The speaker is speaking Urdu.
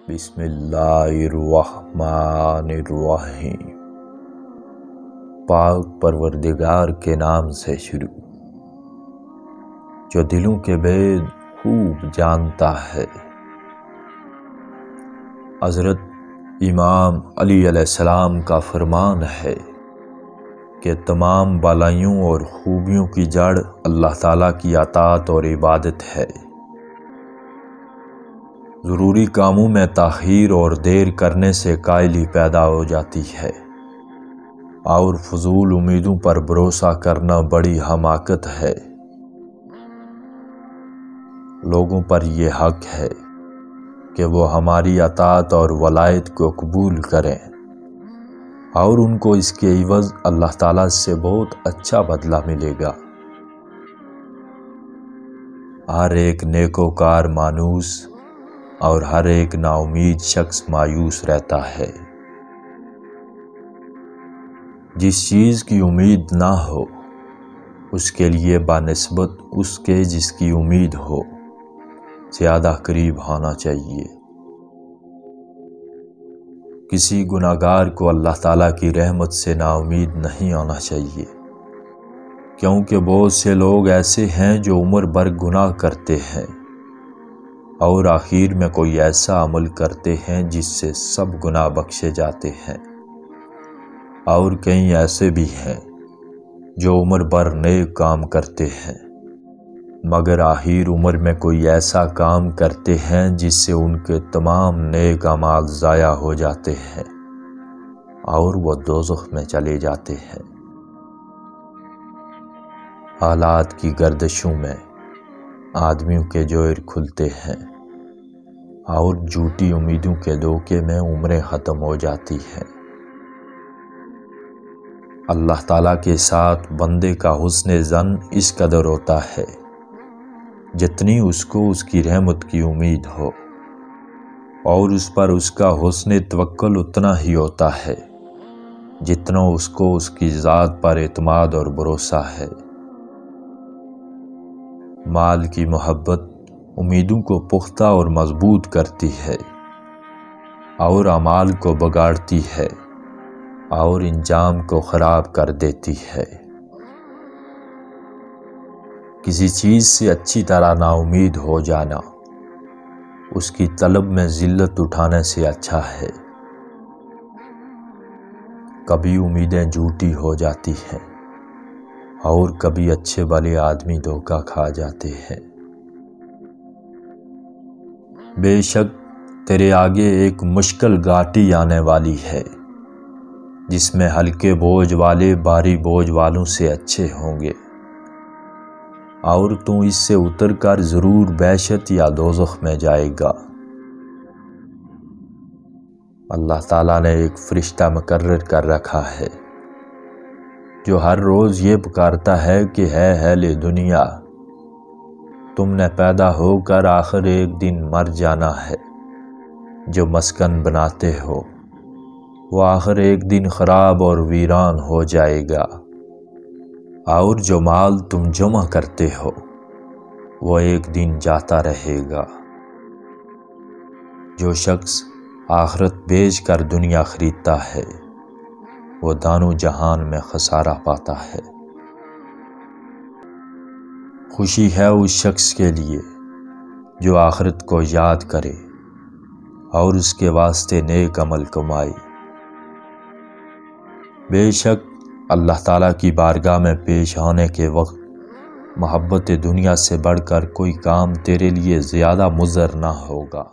بسم اللہ الرحمن الرحیم۔ پاک پروردگار کے نام سے شروع، جو دلوں کے بید خوب جانتا ہے۔ حضرت امام علی علیہ السلام کا فرمان ہے کہ تمام بالائیوں اور خوبیوں کی جڑ اللہ تعالیٰ کی اطاعت اور عبادت ہے۔ ضروری کاموں میں تاخیر اور دیر کرنے سے کائلی پیدا ہو جاتی ہے، اور فضول امیدوں پر بھروسہ کرنا بڑی حماقت ہے۔ لوگوں پر یہ حق ہے کہ وہ ہماری اطاعت اور ولایت کو قبول کریں، اور ان کو اس کے عوض اللہ تعالیٰ سے بہت اچھا بدلہ ملے گا۔ ہر ایک نیکوکار مانوس اور ہر ایک نا امید شخص مایوس رہتا ہے۔ جس چیز کی امید نہ ہو اس کے لیے بنسبت اس کے جس کی امید ہو زیادہ قریب ہونا چاہیے۔ کسی گناہگار کو اللہ تعالیٰ کی رحمت سے نا امید نہیں ہونا چاہیے، کیونکہ بہت سے لوگ ایسے ہیں جو عمر بھر گناہ کرتے ہیں اور آخر میں کوئی ایسا عمل کرتے ہیں جس سے سب گناہ بخشے جاتے ہیں، اور کئی ایسے بھی ہیں جو عمر بھر نیک کام کرتے ہیں مگر آخر عمر میں کوئی ایسا کام کرتے ہیں جس سے ان کے تمام نیک اعمال ضائع ہو جاتے ہیں اور وہ دوزخ میں چلے جاتے ہیں۔ حالات کی گردشوں میں آدمیوں کے جوہر کھلتے ہیں اور جھوٹی امیدوں کے دھوکے میں عمریں ختم ہو جاتی ہیں۔ اللہ تعالیٰ کے ساتھ بندے کا حسن ظن اس قدر ہوتا ہے جتنی اس کو اس کی رحمت کی امید ہو، اور اس پر اس کا حسن توکل اتنا ہی ہوتا ہے جتنا اس کو اس کی ذات پر اعتماد اور بھروسہ ہے۔ مال کی محبت امیدوں کو پختہ اور مضبوط کرتی ہے اور اعمال کو بگاڑتی ہے اور انجام کو خراب کر دیتی ہے۔ کسی چیز سے اچھی طرح نا امید ہو جانا اس کی طلب میں ذلت اٹھانے سے اچھا ہے۔ کبھی امیدیں جھوٹی ہو جاتی ہیں اور کبھی اچھے بھلے آدمی دھوکہ کھا جاتے ہیں۔ بے شک تیرے آگے ایک مشکل گھاٹی آنے والی ہے جس میں ہلکے بوجھ والے بھاری بوجھ والوں سے اچھے ہوں گے، اور تو اس سے اتر کر ضرور بہشت یا دوزخ میں جائے گا۔ اللہ تعالیٰ نے ایک فرشتہ مقرر کر رکھا ہے جو ہر روز یہ پکارتا ہے کہ ہے اہل دنیا، تم نے پیدا ہو کر آخر ایک دن مر جانا ہے۔ جو مسکن بناتے ہو وہ آخر ایک دن خراب اور ویران ہو جائے گا، اور جو مال تم جمع کرتے ہو وہ ایک دن جاتا رہے گا۔ جو شخص آخرت بیچ کر دنیا خریدتا ہے وہ دانو جہان میں خسارہ پاتا ہے۔ خوشی ہے اس شخص کے لیے جو آخرت کو یاد کرے اور اس کے واسطے نیک عمل کمائے۔ بے شک اللہ تعالیٰ کی بارگاہ میں پیش ہونے کے وقت محبت دنیا سے بڑھ کر کوئی کام تیرے لیے زیادہ مضر نہ ہوگا۔